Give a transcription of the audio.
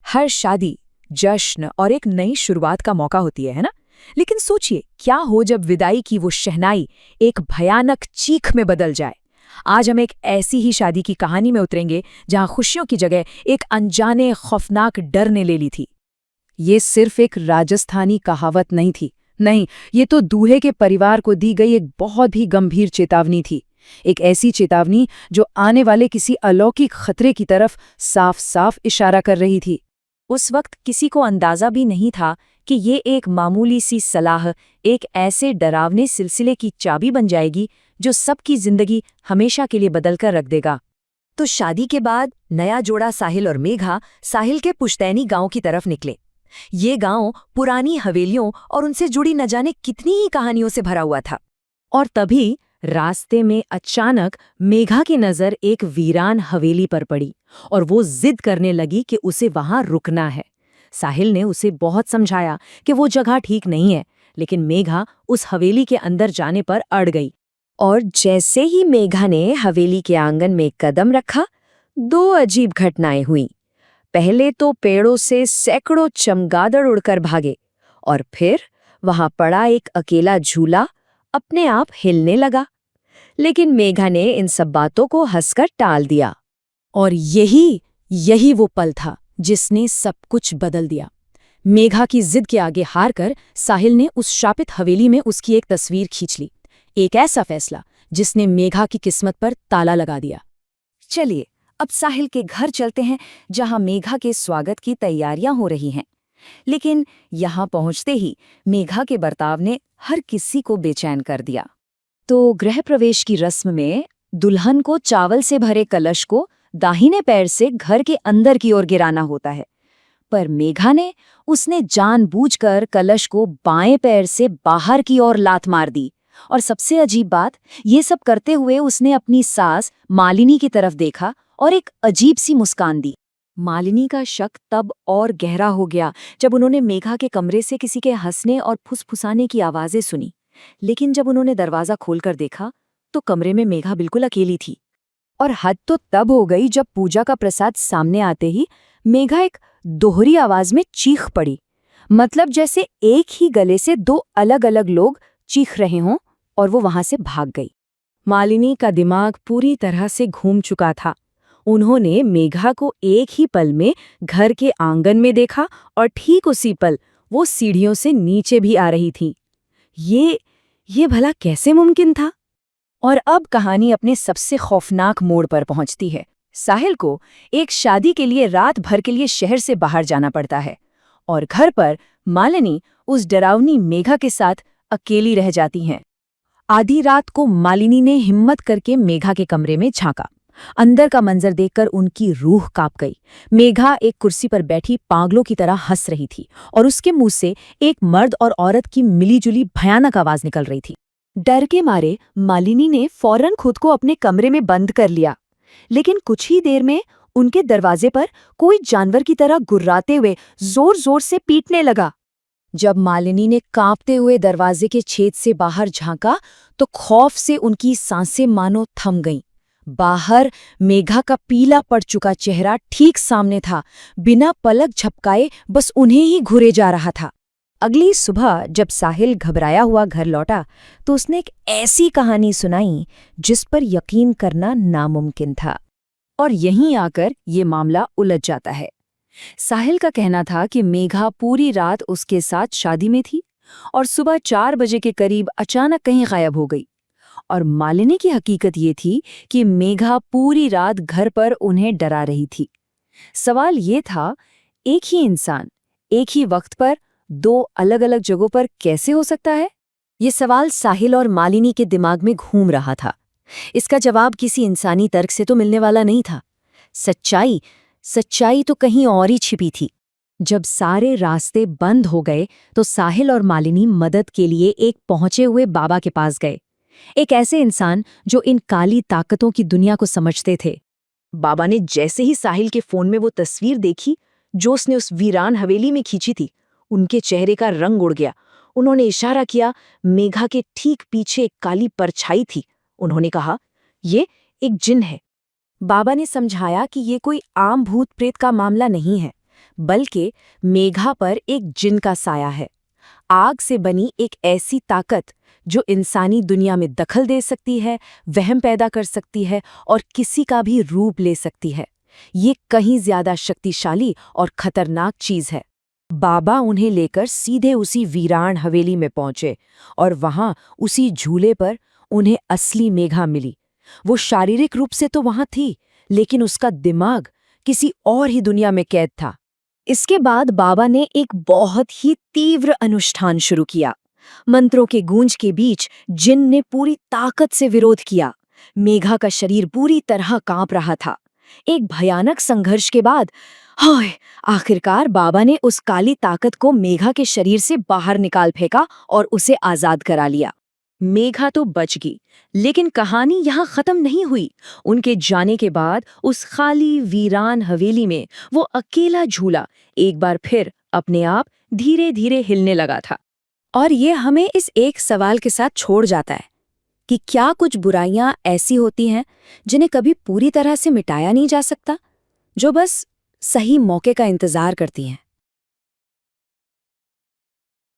हर शादी, जश्न और एक नई शुरुआत का मौका होती है ना? लेकिन सोचिए क्या हो जब विदाई की वो शहनाई एक भयानक चीख में बदल जाए। आज हम एक ऐसी ही शादी की कहानी में उतरेंगे जहां खुशियों की जगह एक अनजाने खौफनाक डर ने ले ली थी। ये सिर्फ एक राजस्थानी कहावत नहीं थी। नहीं, ये तो दूल्हे के परिवार को दी गई एक बहुत ही गंभीर चेतावनी थी। एक ऐसी चेतावनी जो आने वाले किसी अलौकिक खतरे की तरफ साफ साफ इशारा कर रही थी। उस वक्त किसी को अंदाजा भी नहीं था कि ये एक मामूली सी सलाह एक ऐसे डरावने सिलसिले की चाबी बन जाएगी जो सबकी जिंदगी हमेशा के लिए बदल कर रख देगा। तो शादी के बाद नया जोड़ा साहिल और मेघा साहिल के पुश्तैनी गांव की तरफ निकले। ये गांव पुरानी हवेलियों और उनसे जुड़ी न जाने कितनी ही कहानियों से भरा हुआ था। और तभी रास्ते में अचानक मेघा की नज़र एक वीरान हवेली पर पड़ी और वो जिद करने लगी कि उसे वहां रुकना है। साहिल ने उसे बहुत समझाया कि वो जगह ठीक नहीं है, लेकिन मेघा उस हवेली के अंदर जाने पर अड़ गई। और जैसे ही मेघा ने हवेली के आंगन में कदम रखा, दो अजीब घटनाएं हुईं। पहले तो पेड़ों से सैकड़ों चमगादड़ उड़कर भागे और फिर वहां पड़ा एक अकेला झूला अपने आप हिलने लगा। लेकिन मेघा ने इन सब बातों को हंसकर टाल दिया। और यही वो पल था जिसने सब कुछ बदल दिया। मेघा की जिद के आगे हारकर साहिल ने उस शापित हवेली में उसकी एक तस्वीर खींच ली। एक ऐसा फैसला जिसने मेघा की किस्मत पर ताला लगा दिया। चलिए अब साहिल के घर चलते हैं जहां मेघा के स्वागत की तैयारियां हो रही हैं। लेकिन यहां पहुंचते ही मेघा के बर्ताव ने हर किसी को बेचैन कर दिया। तो गृह प्रवेश की रस्म में दुल्हन को चावल से भरे कलश को दाहिने पैर से घर के अंदर की ओर गिराना होता है, पर मेघा ने उसने जानबूझकर कलश को बाएं पैर से बाहर की ओर लात मार दी। और सबसे अजीब बात, ये सब करते हुए उसने अपनी सास मालिनी की तरफ देखा और एक अजीब सी मुस्कान दी। मालिनी का शक तब और गहरा हो गया जब उन्होंने मेघा के कमरे से किसी के हंसने और फुसफुसाने की आवाजें सुनी। लेकिन जब उन्होंने दरवाजा खोलकर देखा तो कमरे में मेघा बिल्कुल अकेली थी। और हद तो तब हो गई जब पूजा का प्रसाद सामने आते ही मेघा एक दोहरी आवाज में चीख पड़ी। मतलब जैसे एक ही गले से दो अलग अलग लोग चीख रहे हों, और वो वहां से भाग गई। मालिनी का दिमाग पूरी तरह से घूम चुका था। उन्होंने मेघा को एक ही पल में घर के आंगन में देखा और ठीक उसी पल वो सीढ़ियों से नीचे भी आ रही थी। ये भला कैसे मुमकिन था? और अब कहानी अपने सबसे खौफनाक मोड़ पर पहुंचती है। साहिल को एक शादी के लिए रात भर के लिए शहर से बाहर जाना पड़ता है और घर पर मालिनी उस डरावनी मेघा के साथ अकेली रह जाती हैं। आधी रात को मालिनी ने हिम्मत करके मेघा के कमरे में झांका। अंदर का मंजर देखकर उनकी रूह कांप गई। मेघा एक कुर्सी पर बैठी पागलों की तरह हंस रही थी और उसके मुंह से एक मर्द और औरत की मिलीजुली भयानक आवाज निकल रही थी। डर के मारे मालिनी ने फौरन खुद को अपने कमरे में बंद कर लिया। लेकिन कुछ ही देर में उनके दरवाजे पर कोई जानवर की तरह गुर्राते हुए जोर जोर से पीटने लगा। जब मालिनी ने कांपते हुए दरवाजे के छेद से बाहर झांका तो खौफ से उनकी सांसें मानो थम गईं। बाहर मेघा का पीला पड़ चुका चेहरा ठीक सामने था, बिना पलक झपकाए बस उन्हें ही घूरे जा रहा था। अगली सुबह जब साहिल घबराया हुआ घर लौटा तो उसने एक ऐसी कहानी सुनाई जिस पर यकीन करना नामुमकिन था। और यहीं आकर ये मामला उलझ जाता है। साहिल का कहना था कि मेघा पूरी रात उसके साथ शादी में थी और सुबह 4 बजे के करीब अचानक कहीं गायब हो गई। और मालिनी की हकीकत ये थी कि मेघा पूरी रात घर पर उन्हें डरा रही थी। सवाल ये था, एक ही इंसान एक ही वक्त पर दो अलग अलग जगहों पर कैसे हो सकता है? ये सवाल साहिल और मालिनी के दिमाग में घूम रहा था। इसका जवाब किसी इंसानी तर्क से तो मिलने वाला नहीं था। सच्चाई तो कहीं और ही छिपी थी। जब सारे रास्ते बंद हो गए तो साहिल और मालिनी मदद के लिए एक पहुंचे हुए बाबा के पास गए, एक ऐसे इंसान जो इन काली ताकतों की दुनिया को समझते थे। बाबा ने जैसे ही साहिल के फोन में वो तस्वीर देखी जो उसने उस वीरान हवेली में खींची थी, उनके चेहरे का रंग उड़ गया। उन्होंने इशारा किया, मेघा के ठीक पीछे एक काली परछाई थी। उन्होंने कहा, ये एक जिन है। बाबा ने समझाया कि ये कोई आम भूत प्रेत का मामला नहीं है, बल्कि मेघा पर एक जिन का साया है। आग से बनी एक ऐसी ताकत जो इंसानी दुनिया में दखल दे सकती है, वहम पैदा कर सकती है और किसी का भी रूप ले सकती है। ये कहीं ज्यादा शक्तिशाली और खतरनाक चीज है। बाबा उन्हें लेकर सीधे उसी वीरान हवेली में पहुंचे और वहां उसी झूले पर उन्हें असली मेघा मिली। वो शारीरिक रूप से तो वहां थी, लेकिन उसका दिमाग किसी और ही दुनिया में कैद था। इसके बाद बाबा ने एक बहुत ही तीव्र अनुष्ठान शुरू किया। मंत्रों के गूंज के बीच जिन ने पूरी ताकत से विरोध किया। मेघा का शरीर पूरी तरह कांप रहा था। एक भयानक संघर्ष के बाद हाय, आखिरकार बाबा ने उस काली ताकत को मेघा के शरीर से बाहर निकाल फेंका और उसे आजाद करा लिया। मेघा तो बच गई, लेकिन कहानी यहाँ खत्म नहीं हुई। उनके जाने के बाद उस खाली वीरान हवेली में वो अकेला झूला एक बार फिर अपने आप धीरे धीरे हिलने लगा था। और ये हमें इस एक सवाल के साथ छोड़ जाता है कि क्या कुछ बुराइयां ऐसी होती हैं जिन्हें कभी पूरी तरह से मिटाया नहीं जा सकता, जो बस सही मौके का इंतजार करती हैं।